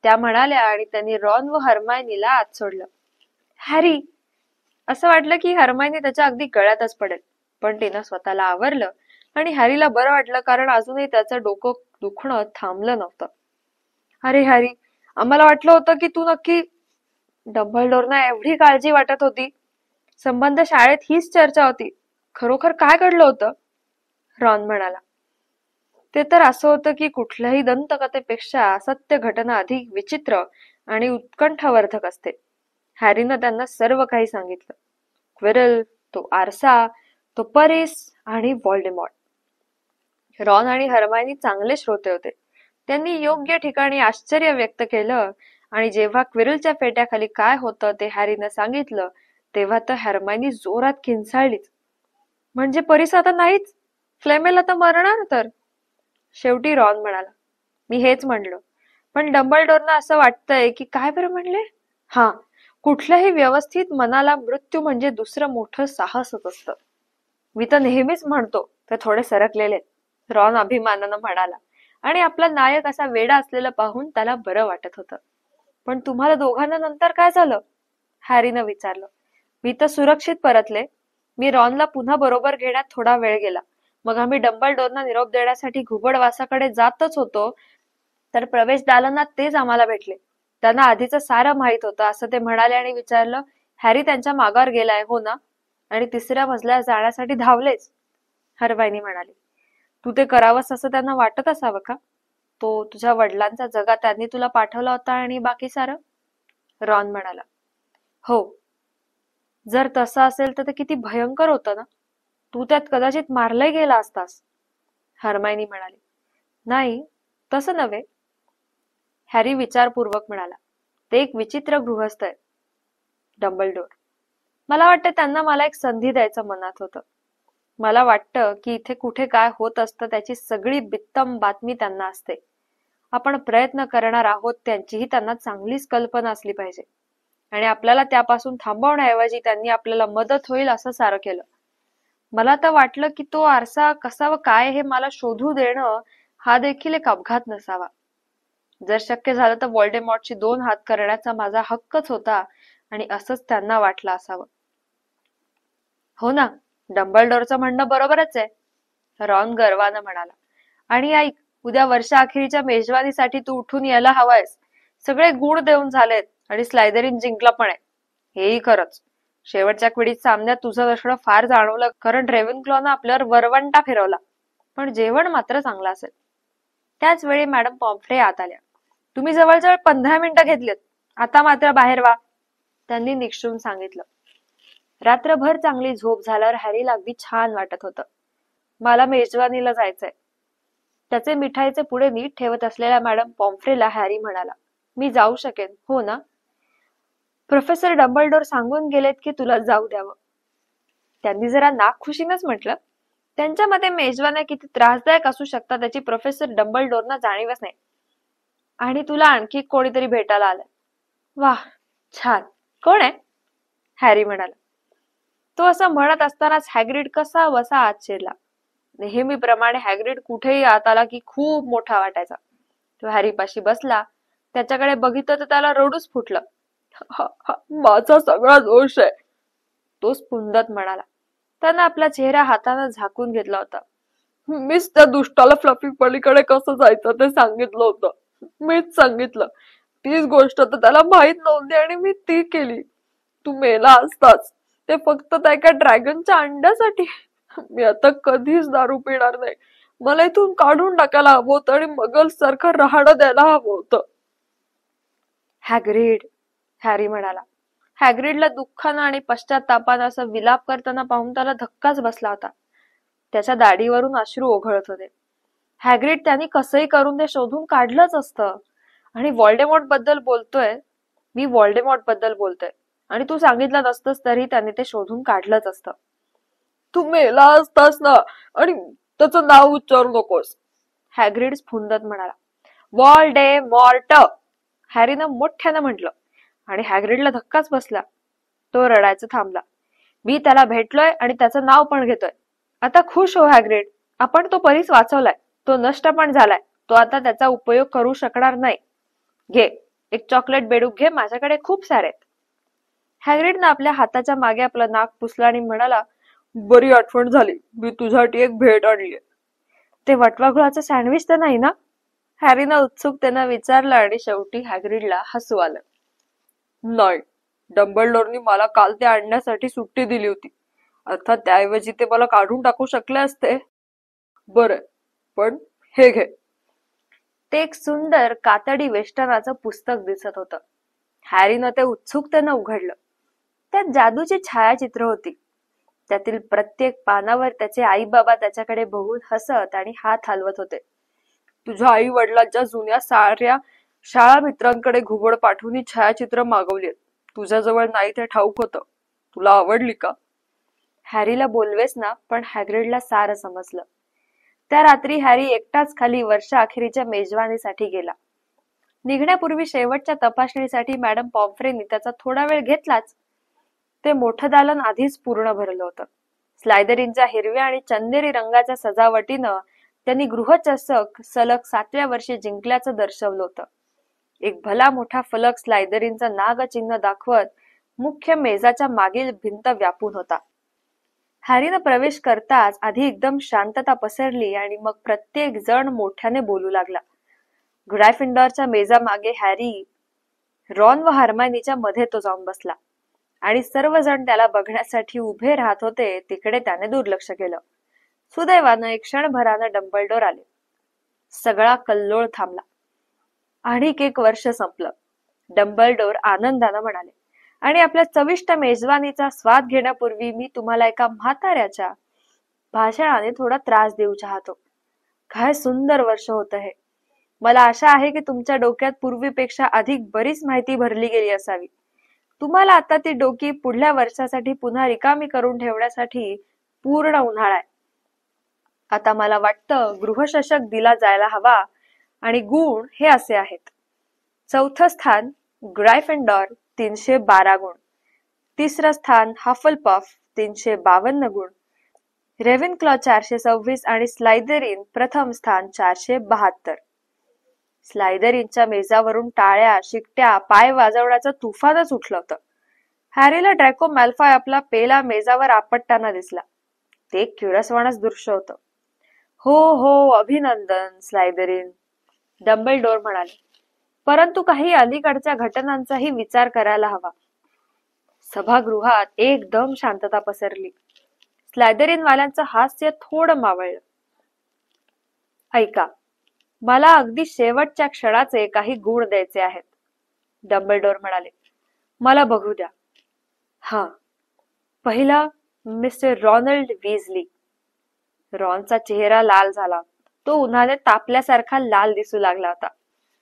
त्या म्हणाल्या आणि त्यांनी रॉन व हर्मायनीला आत सोडलं. हॅरी, असं वाटलं की हर्मायनी त्याच्या अगदी गळ्यातच पडेल. पण तिनं स्वतःला आवरलं आणि हॅरीला बरं वाटलं, कारण अजूनही त्याचं डोकं दुखणं थांबलं नव्हतं. अरे हॅरी, आम्हाला वाटलं होतं की तू नक्की. डंबलडोरना एवढी काळजी वाटत होती. संबंध शाळेत हीच चर्चा होती. खरोखर काय घडलं होतं? रॉन म्हणाला. ते तर असं होतं की कुठल्याही दंतकथेपेक्षा सत्य घटना अधिक विचित्र आणि उत्कंठावर्धक असते. हॅरीनं त्यांना सर्व काही सांगितलं. क्विरल, तो आरसा, तो परीस आणि व्हॉल्डेमॉर्ट. रॉन आणि हर्मायनी चांगले श्रोते होते. त्यांनी योग्य ठिकाणी आश्चर्य व्यक्त केलं आणि जेव्हा क्विरलच्या फेट्याखाली काय होतं ते हॅरीनं सांगितलं, तेव्हा तर हर्मायनी जोरात किंचाळलीच. म्हणजे परीस आता नाहीच? फ्लेमेल आता मरणार तर? शेवटी रॉन म्हणाला, मी हेच म्हणलो. पण डंबलडोरना असं वाटतंय की काय बरं म्हणले? हा, कुठल्याही व्यवस्थित मनाला मृत्यू म्हणजे दुसरं मोठं साहसच असतं. मी तर नेहमीच म्हणतो ते थोडे सरकलेले. रॉन अभिमानानं म्हणाला आणि आपला नायक असा वेडा असलेला पाहून त्याला बरं वाटत होतं. पण तुम्हाला दोघांना नंतर काय झालं? हॅरीनं विचारलं. मी तर सुरक्षित परतले. मी रॉनला पुन्हा बरोबर घेण्यात थोडा वेळ गेला. मग आम्ही डंबलडोरना निरोप देण्यासाठी घुबडवासाकडे जातच होतो, तर प्रवेश दालनात तेच आम्हाला भेटले. त्यांना आधीच सारं माहित होतं असं ते म्हणाले आणि विचारलं, हॅरी त्यांच्या मागावर गेलाय हो ना? आणि 3ऱ्या मजल्यावर जाण्यासाठी धावलेच. हर्मायनी म्हणाली. तू ते करावंस असं त्यांना वाटत असावं का? तो तुझ्या वडिलांचा जगा त्यांनी तुला पाठवला होता आणि बाकी सारं? रॉन म्हणाला. हो, जर तसं असेल तर ते किती भयंकर होतं ना. तू त्यात कदाचित मारलाही गेला असतास. हर्मायनी म्हणाली. नाही, तसं नव्हे. हॅरी विचारपूर्वक म्हणाला. ते एक विचित्र गृहस्थ आहे. डंबलडोर. मला वाटतं त्यांना मला एक संधी द्यायचं मनात होतं. मला वाटतं की इथे कुठे काय होत असतं त्याची सगळी बित्तम बातमी त्यांना असते. आपण प्रयत्न करणार आहोत त्यांचीही त्यांना चांगलीच कल्पना असली पाहिजे. आणि आपल्याला त्यापासून थांबवण्याऐवजी त्यांनी आपल्याला मदत होईल असं सारं केलं. मला तर वाटलं की तो आरसा कसा व काय हे मला शोधू देणं हा देखील एक अपघात नसावा. जर शक्य झालं तर व्हॉल्डेमॉर्टची 2 हात करण्याचा माझा हक्कच होता आणि असंच त्यांना वाटलं असावं. हो ना, डंबलडोरचं म्हणणं बरोबरच आहे. रॉन गर्वानं म्हणाला. आणि ऐक, उद्या वर्षाअखेरीच्या मेजवानीसाठी तू उठून यायला हवायस. सगळे गुण देऊन झालेत आणि स्लायदरीन जिंकला पण आहे. हेही खरंच. शेवटच्या क्विडिच सामन्यात तुझं लक्षण फार जाणवलं, कारण रेव्हनक्लॉनं आपल्यावर वरवंटा फिरवला. पण जेवण मात्र चांगलं असेल. त्याच वेळी मॅडम पॉम्फ्रे आत आल्या. तुम्ही जवळजवळ 15 मिनिटं घेतलीत. आता मात्र बाहेर वा, त्यांनी निक्षून सांगितलं. रात्रभर चांगली झोप झाल्यावर हॅरीला अगदी छान वाटत होतं. मला मेजवानीला जायचंय. त्याचे मिठाईचे पुढे नीट ठेवत असलेल्या मॅडम पॉम्फ्रेला हॅरी म्हणाला. मी जाऊ शकेन हो ना? प्रोफेसर डंबलडोर सांगून गेलेत की तुला जाऊ द्यावं. त्यांनी जरा नाखुशीनच म्हटलं. त्यांच्या मते मेजवान्या किती त्रासदायक असू शकतात त्याची प्रोफेसर डंबलडोरना जाणीवच नाही. आणि तुला आणखी कोणीतरी भेटायला आलाय. वाह, छान. कोण आहे? हॅरी म्हणाला. तो असं म्हणत असतानाच हॅग्रीड कसा वसा आत शिरला. नेहमीप्रमाणे हॅग्रीड कुठेही आत आला की खूप मोठा वाटायचा. तो हॅरीपाशी बसला. त्याच्याकडे बघितलं तर त्याला रडूच फुटलं. माझा सगळा दोष आहे, तो स्फुंदत म्हणाला. त्यानं आपला चेहरा हाताने झाकून घेतला होता. मीच त्या दुष्टाला फ्लफी पलीकडे कसं जायचं ते सांगितलं होतं. मीच सांगितलं. तीच गोष्ट तर त्याला माहित नव्हती आणि मी ती केली. तू मेला असताच, ते फक्त त्या एका ड्रॅगनच्या अंड्यासाठी. मी आता कधीच दारू पिणार नाही. मला इथून काढून टाकायला हवं होतं आणि मगल सारखं राहणं द्यायला हवं होतं. हॅग्रीड, हॅरी म्हणाला. हॅग्रीडला दुःखानं आणि पश्चात्तापानं असं विलाप करताना पाहून त्याला धक्काच बसला होता. त्याच्या दाढीवरून अश्रू ओघळत होते. हॅग्रीड त्यांनी कसंही करून ते शोधून काढलंच असतं. आणि व्हॉल्डेमॉर्ट बद्दल बोलतोय, मी व्हॉल्डेमॉर्ट बद्दल बोलतोय, आणि तू सांगितलं नसतंस तरी त्यांनी ते शोधून काढलंच असतं. तू मेला असतास ना, आणि त्याचं नाव उच्चारू नकोस, हॅग्रीड स्फुंदत म्हणाला. व्हॉल्डेमॉर्ट, हॅरीनं मोठ्यानं म्हटलं, आणि हॅग्रीडला धक्काच बसला. तो रडायचं थांबला. मी त्याला भेटलोय आणि त्याचं नाव पण घेतोय. आता खुश हो हॅग्रीड, आपण तो परीस वाचवलाय. तो नष्ट पण झालाय. तो आता त्याचा उपयोग करू शकणार नाही. घे, एक चॉकलेट बेडूक घे, माझ्याकडे खूप सारे आहेत. हॅग्रीडनं आपल्या हाताच्या मागे आपलं नाक पुसलं आणि म्हणाला, बरी आठवण झाली. मी तुझ्यासाठी एक भेट आणलीय. ते वटवाघुळाचं सँडविच तर नाही ना? हॅरीनं उत्सुकतेनं विचारलं आणि शेवटी हॅग्रीडला हसू आलं. नाही, डंबलडोरनी मला काल ते आणण्यासाठी सुट्टी दिली होती. अर्थात त्याऐवजी ते मला काढून टाकू शकले असते. बरं, पण हे घे. ते एक सुंदर कातडी वेष्टनाचं पुस्तक दिसत होतं. हॅरीनं ते उत्सुकतेनं उघडलं. त्यात जादूची छायाचित्र होती. त्यातील प्रत्येक पानावर त्याचे आई बाबा त्याच्याकडे बघून हसत आणि हात हलवत होते. तुझ्या आई वडिलांच्या जुन्या साऱ्या शाळा मित्रांकडे घुबड पाठवून ही छायाचित्र मागवली. तुझ्याजवळ नाही ते ठाऊक होतं. तुला आवडली का? हॅरीला बोलवेस ना, पण हॅग्रीडला सारं समजलं. त्या रात्री हॅरी एकटाच खाली वर्षा अखेरीच्या मेजवानीसाठी गेला. निघण्यापूर्वी शेवटच्या तपासणीसाठी मॅडम पॉम्फ्रेनी त्याचा थोडा वेळ घेतलाच. ते मोठं दालन आधीच पूर्ण भरलं होतं. स्लायदरींच्या हिरव्या आणि चंदेरी रंगाच्या सजावटीनं त्यांनी गृहचषक सलग 7व्या वर्षी जिंकल्याचं दर्शवलं होतं. एक भला मोठा फलक स्लायदरींचं नागचिन्ह दाखवत मुख्य मेजाच्या मागील भिंत व्यापून होता. हॅरीनं प्रवेश करताच आधी एकदम शांतता पसरली आणि मग प्रत्येक जण मोठ्याने बोलू लागला. ग्रायफिंडॉरच्या मेजामागे हॅरी, रॉन व हर्मायनीच्या मध्ये तो जाऊन बसला आणि सर्वजण त्याला बघण्यासाठी उभे राहत होते तिकडे त्याने दुर्लक्ष केलं. सुदैवानं एक क्षणभरानं डंबलडोर आले. सगळा कल्लोळ थांबला. आणिक एक वर्ष संपलं, डंबलडोर आनंदानं म्हणाले. आणि आपल्या चविष्ट मेजवानीचा स्वाद घेण्यापूर्वी मी तुम्हाला एका म्हाताऱ्याच्या भाषणाने थोडा त्रास देऊ चाहतो. काय सुंदर वर्ष होतं हे. मला आशा आहे की तुमच्या डोक्यात पूर्वीपेक्षा अधिक बरीच माहिती भरली गेली असावी. तुम्हाला आता ती डोकी पुढल्या वर्षासाठी पुन्हा रिकामी करून ठेवण्यासाठी पूर्ण उन्हाळा आहे. आता मला वाटतं गृहचषक दिला जायला हवा आणि गुण हे असे आहेत. चौथं स्थान ग्रायफिंडॉर 312 गुण, तिसरं स्थान हफलपफ 352 गुण, रेव्हनक्लॉ 426 आणि स्लायदरीन प्रथम स्थान 472. स्लायदरीनच्या मेजावरून टाळ्या, शिट्ट्या, पाय वाजवण्याचं तुफानच उठलं होतं. हॅरीला ड्रॅको मॅल्फॉय आपला पेला मेजावर आपटताना दिसला. ते एक किळसवाणच दृश्य होतं. हो हो, अभिनंदन स्लायदरीन, डंबलडोर म्हणाले. परंतु काही अलीकडच्या घटनांचाही विचार करायला हवा. सभागृहात एकदम शांतता पसरली. स्लायदरीन वाल्यांचं हास्य थोडं मावळलं. ऐका, मला अगदी शेवटच्या क्षणाचे काही गुण द्यायचे आहेत, डंबलडोर म्हणाले. मला बघू द्या. हा, पहिला मिस्टर रॉनल्ड वीजली. रॉनचा चेहरा लाल झाला. तो उन्हाने तापल्यासारखा लाल दिसू लागला होता.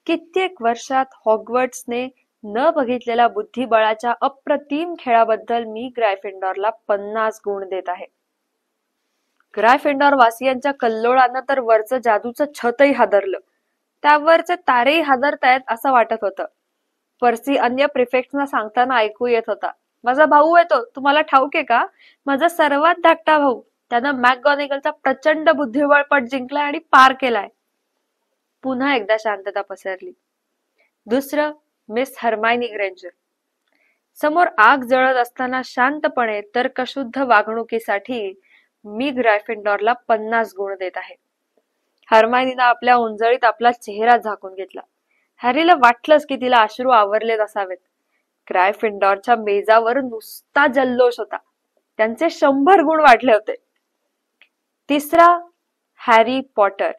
कित्येक वर्षात हॉगवर्ट्सने न बघितलेल्या बुद्धिबळाच्या अप्रतिम खेळाबद्दल मी ग्रायफिंडॉरला 50 गुण देत आहे. ग्रायफिंडॉर वासियांच्या कल्लोळानं तर वरचं जादूचं छतही हादरलं. त्यावरचे तारेही हादरतायत असं वाटत होतं. पर्सी अन्य प्रिफेक्ट्सना सांगताना ऐकू येत होता. माझा भाऊ आहे तो, तुम्हाला ठाऊक आहे का? माझा सर्वात धाकटा भाऊ. त्यानं मॅकगॉनिगलचा प्रचंड बुद्धिबळपट जिंकलाय आणि पार केलाय. पुन्हा एकदा शांतता पसरली. दुसरं मिस हर्मायनी ग्रेंजर. समोर आग जळत असताना शांतपणे तर्कशुद्ध वागणुकीसाठी मी ग्रायफिंडॉरला 50 गुण देत आहे. हर्मायनीनं आपल्या उंजळीत आपला चेहरा झाकून घेतला. हॅरीला वाटलंच की तिला अश्रू आवरलेच असावेत. ग्रायफिंडॉरच्या मेजावर नुसता जल्लोष होता. त्यांचे 100 गुण वाढले होते. तिसरा हॅरी पॉटर.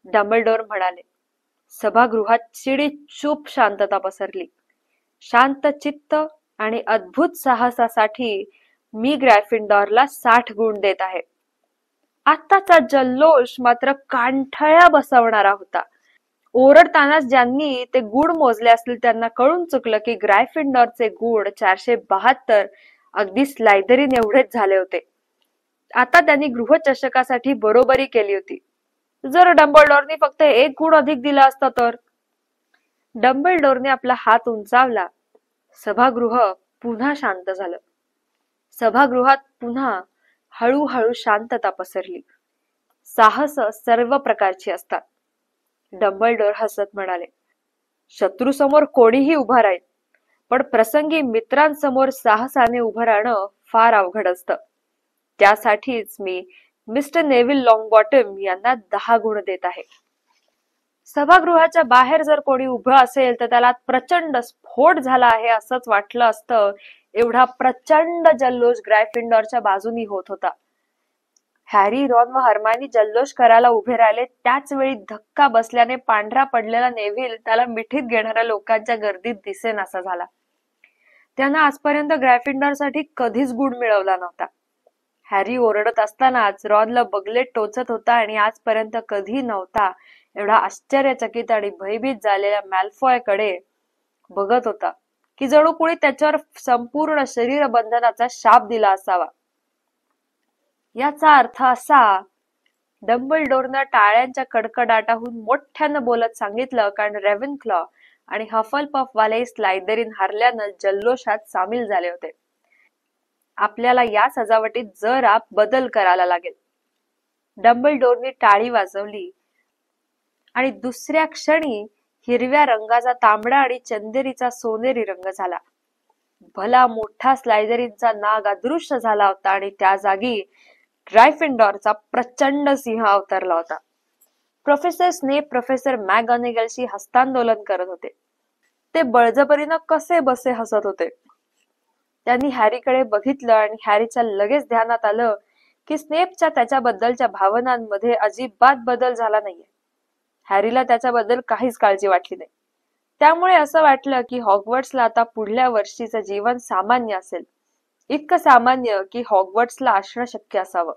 डंबलडोर म्हणाले. सभागृहात चिडीचूप शांतता पसरली. शांत चित्त आणि अद्भुत साहसासाठी मी ग्रायफिंडॉरला 60 गुण देत आहे. आत्ताचा जल्लोष मात्र कांठळ्या बसवणारा होता. ओरडतानाच ज्यांनी ते गुण मोजले असतील त्यांना कळून चुकलं की ग्रायफिंडॉरचे गुण 472 अगदी स्लायदरीन एवढेच झाले होते. आता त्यांनी गृहचषकासाठी बरोबरी केली होती. जर डंबलडोरने फक्त 1 गुण अधिक दिला असता तर. डंबलडोरने आपला हात उंचावला. सभागृह पुन्हा शांत झालं. सभागृहात पुन्हा हळूहळू शांतता पसरली. साहस सर्व प्रकारची असतात. डंबलडोर हसत म्हणाले. शत्रूसमोर कोणीही उभा राहील, पण प्रसंगी मित्रांसमोर साहसाने उभं राहणं फार अवघड असतं. त्यासाठीच मी मिस्टर नेव्हिल लॉंगबॉटम यांना 10 गुण देत आहे. सभागृहाच्या बाहेर जर कोणी उभं असेल तर त्याला प्रचंड स्फोट झाला आहे असंच वाटलं असतं. एवढा प्रचंड जल्लोष ग्रायफिंडॉरच्या बाजूनी होत होता. हॅरी, रॉन व हर्मायनी जल्लोष करायला उभे राहिले. त्याच वेळी धक्का बसल्याने पांढरा पडलेला नेव्हिल त्याला मिठीत घेणाऱ्या लोकांच्या गर्दीत दिसेनासा झाला. त्यांना आजपर्यंत ग्रायफिंडॉरसाठी कधीच गुण मिळवला नव्हता. हॅरी ओरडत असतानाच रॉनला बगलेट टोचत होता आणि आजपर्यंत कधी नव्हता एवढा आश्चर्यचकित आणि भयभीत झालेल्या मॅल्फॉयकडे बघत होता की जणू कुणी त्याच्यावर संपूर्ण शरीर बंधनाचा शाप दिला असावा. याचा अर्थ असा, डंबलडोरनं टाळ्यांच्या कडकडाटाहून मोठ्यानं बोलत सांगितलं, कारण रेव्हनक्लॉ आणि हफलपफ वाले स्लायदरीन हारल्यानं जल्लोषात सामील झाले होते. आपल्याला या सजावटीत जरा बदल करायला लागेल. डंबलडोरने टाळी वाजवली आणि दुसऱ्या क्षणी हिरव्या रंगाचा तांबडा आणि चंदेरीचा सोनेरी रंग झाला. भला मोठा स्लायदरीनचा नाग अदृश्य झाला होता आणि त्या जागी ग्रायफिंडॉरचा प्रचंड सिंह अवतरला होता. प्रोफेसर स्नेप प्रोफेसर मॅगॉनिगलशी हस्तांदोलन करत होते. ते बळजबरीनं कसे बसे हसत होते. त्यांनी हॅरीकडे बघितलं आणि हॅरीच्या लगेच ध्यानात आलं की स्नेपच्या त्याच्याबद्दलच्या भावनांमध्ये अजिबात बदल झाला नाहीये. हॅरीला त्याच्याबद्दल काहीच काळजी वाटली नाही. त्यामुळे असं वाटलं की हॉगवर्ट्सला आता पुढल्या वर्षीचं जीवन सामान्य असेल. इतकं सामान्य की हॉगवर्ट्सला असणं शक्य असावं.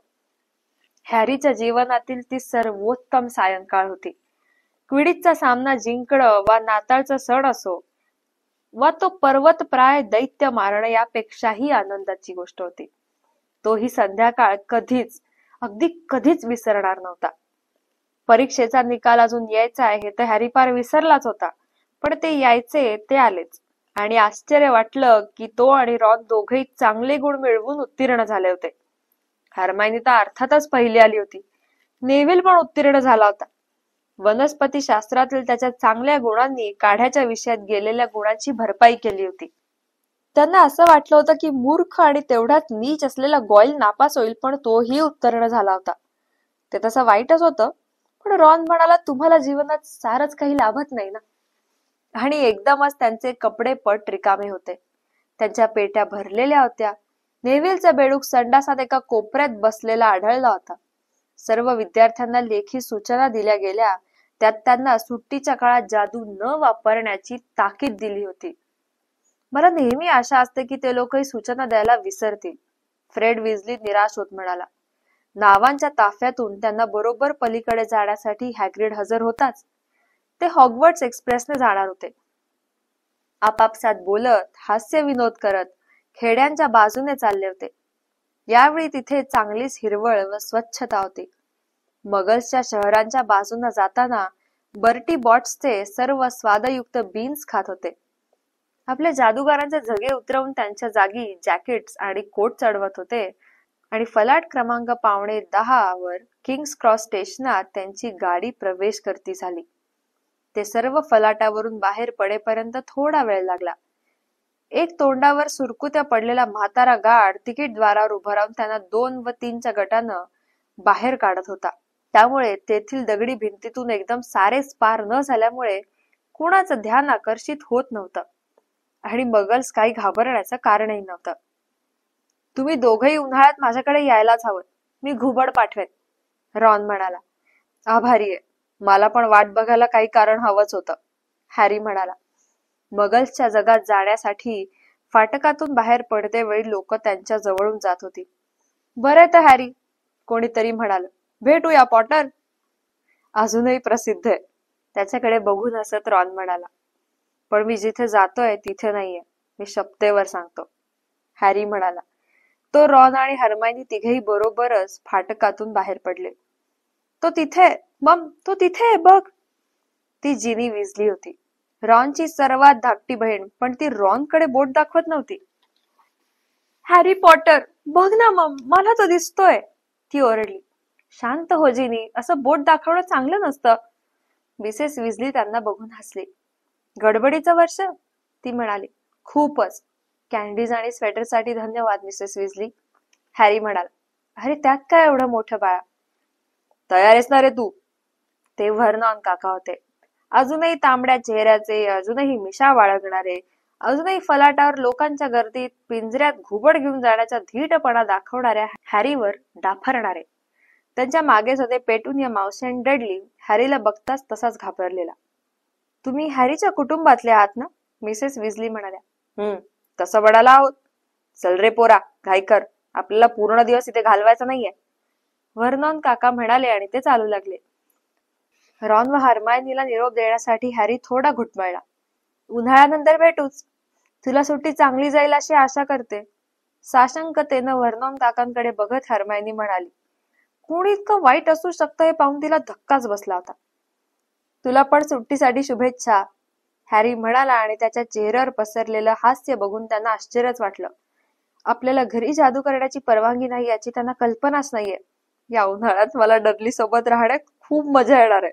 हॅरीच्या जीवनातील ती सर्वोत्तम सायंकाळ होती. क्विडिचचा सामना जिंकणं वा नाताळचा सण असो वा तो पर्वतप्राय दैत्य मारणं यापेक्षाही आनंदाची गोष्ट होती. तो ही संध्याकाळ कधीच, अगदी कधीच विसरणार नव्हता. परीक्षेचा निकाल अजून यायचा आहे हे तर हॅरी पार विसरलाच होता, पण ते यायचे ते आलेच. आणि आश्चर्य वाटलं की तो आणि रॉन दोघेही चांगले गुण मिळवून उत्तीर्ण झाले होते. हर्मायनी तर अर्थातच पहिली आली होती. नेव्हिल पण उत्तीर्ण झाला होता. वनस्पती शास्त्रातील त्याच्या चांगल्या गुणांनी काढ्याच्या विषयात गेलेल्या गुणांची भरपाई केली होती. त्यांना असं वाटलं होतं की मूर्ख आणि तेवढ्याच नीच असलेला गॉयल नापास होईल, पण तोही उत्तीर्ण झाला होता. ते तसं वाईटच होतं, पण रॉन म्हणाला, तुम्हाला जीवनात सारच काही लाभत नाही ना. आणि एकदमच त्यांचे कपडे पट रिकामे होते. त्यांच्या पेट्या भरलेल्या होत्या. नेव्हिलचा बेडूक संडासात एका कोपऱ्यात बसलेला आढळला होता. सर्व विद्यार्थ्यांना लेखी सूचना दिल्या गेल्या. त्यात त्यांना सुट्टीच्या काळात जादू न वापरण्याची ताकीद दिली होती. मला नेहमी आशा असते की ते लोकही सूचना द्यायला विसरतील. फ्रेड विजली निराश होत म्हणाला. नावांच्या ताफ्यातून त्यांना बरोबर पलीकडे जाण्यासाठी हॅग्रिड हजर होताच. ते हॉगवर्ट्स एक्सप्रेसने जाणार होते. आपापसात बोलत, हास्य विनोद करत खेड्यांच्या बाजूने चालले होते. यावेळी तिथे चांगलीच हिरवळ व स्वच्छता होती. मगलच्या शहरांच्या बाजूने जाताना बर्टी बॉट्सचे सर्व स्वादयुक्त बीन्स खात होते. आपल्या जादूगारांचे झगे उतरवून त्यांच्या जागी जॅकेट्स आणि कोट चढवत होते आणि फलाट क्रमांक 9:15 वर किंग्स क्रॉस स्टेशनात त्यांची गाडी प्रवेश करती झाली. ते सर्व फलाटावरून बाहेर पडेपर्यंत थोडा वेळ लागला. एक तोंडावर सुरकुत्या पडलेला म्हातारा गार्ड तिकीट द्वारावर उभं राहून त्यांना 2 व 3च्या गटानं बाहेर काढत होता. त्यामुळे तेथील दगडी भिंतीतून एकदम सारेच पार न झाल्यामुळे कुणाचं ध्यान आकर्षित होत नव्हतं आणि मगल्स काही घाबरण्याचं कारणही नव्हतं. तुम्ही दोघंही उन्हाळ्यात माझ्याकडे यायलाच हवं. मी घुबड पाठवेन, रॉन म्हणाला. आभारी आहे. मला पण वाट बघायला काही कारण हवंच होतं, हॅरी म्हणाला. मगल्सच्या जगात जाण्यासाठी फाटकातून बाहेर पडते वेळी लोक त्यांच्या जवळून जात होती. बरं तर हॅरी, कोणीतरी म्हणाल. भेटूया पॉटर. अजूनही प्रसिद्ध आहे, त्याच्याकडे बघून हसत रॉन म्हणाला. पण मी जिथे जातोय तिथे नाहीये, मी शपथेवर सांगतो, हॅरी म्हणाला. तो रॉन आणि हर्मायनी तिघेही बरोबरच फाटकातून बाहेर पडले. तो तिथे, मम, तो तिथे बघ. ती जिनी विझली होती, रॉनची सर्वात धाकटी बहीण, पण ती रॉनकडे बोट दाखवत नव्हती. हॅरी पॉटर, बघ ना मम, मला तो दिसतोय, ती ओरडली. शांत हो जिनी, असं बोट दाखवणं चांगलं नसतं. मिसेस विझली त्यांना बघून हसली. गडबडीचं वर्ष, ती म्हणाली. खूपच. कॅन्डीज आणि स्वेटरसाठी धन्यवाद मिसेस विझली, हॅरी म्हणाला. अरे त्यात काय एवढं मोठं बाळा. तयार आहेस ना रे तू. ते व्हर्नॉन काका होते, अजूनही तांबड्या चेहऱ्याचे, अजूनही मिशा बाळगणारे, अजूनही फलाटावर लोकांच्या गर्दीत पिंजऱ्यात घुबड घेऊन जाण्याचा धीटपणा दाखवणाऱ्या हॅरीवर डाफरणारे. त्यांच्या मागेच होते पेटूनिया मावशी आणि डडली, हॅरीला बघताच तसाच घाबरलेला. तुम्ही हॅरीच्या कुटुंबातले आहात ना, मिसेस विझली म्हणाल्या. तसं बडाला आहोत. चल रे पोरा, घाई कर, आपल्याला पूर्ण दिवस इथे घालवायचा नाहीये, व्हर्नॉन काका म्हणाले आणि ते चालू लागले. रॉन व हर्मायनीला निरोप देण्यासाठी हॅरी थोडा घुटमळला. उन्हाळ्यानंतर भेटूच. तुला सुट्टी चांगली जाईल अशी आशा करते, साशंकतेनं व्हर्नॉन काकांकडे बघत हर्मायनी म्हणाली. कोणी इतकं वाईट असू शकतं हे पाहून तिला धक्काच बसला होता. तुला पण सुट्टीसाठी शुभेच्छा, हॅरी म्हणाला आणि त्याच्या चेहऱ्यावर पसरलेलं हास्य बघून त्यांना आश्चर्यच वाटलं. आपल्याला घरी जादू करण्याची परवानगी नाही याची त्यांना कल्पनाच नाहीये. या उन्हाळ्यात मला डडली सोबत राहण्यात खूप मजा येणार आहे.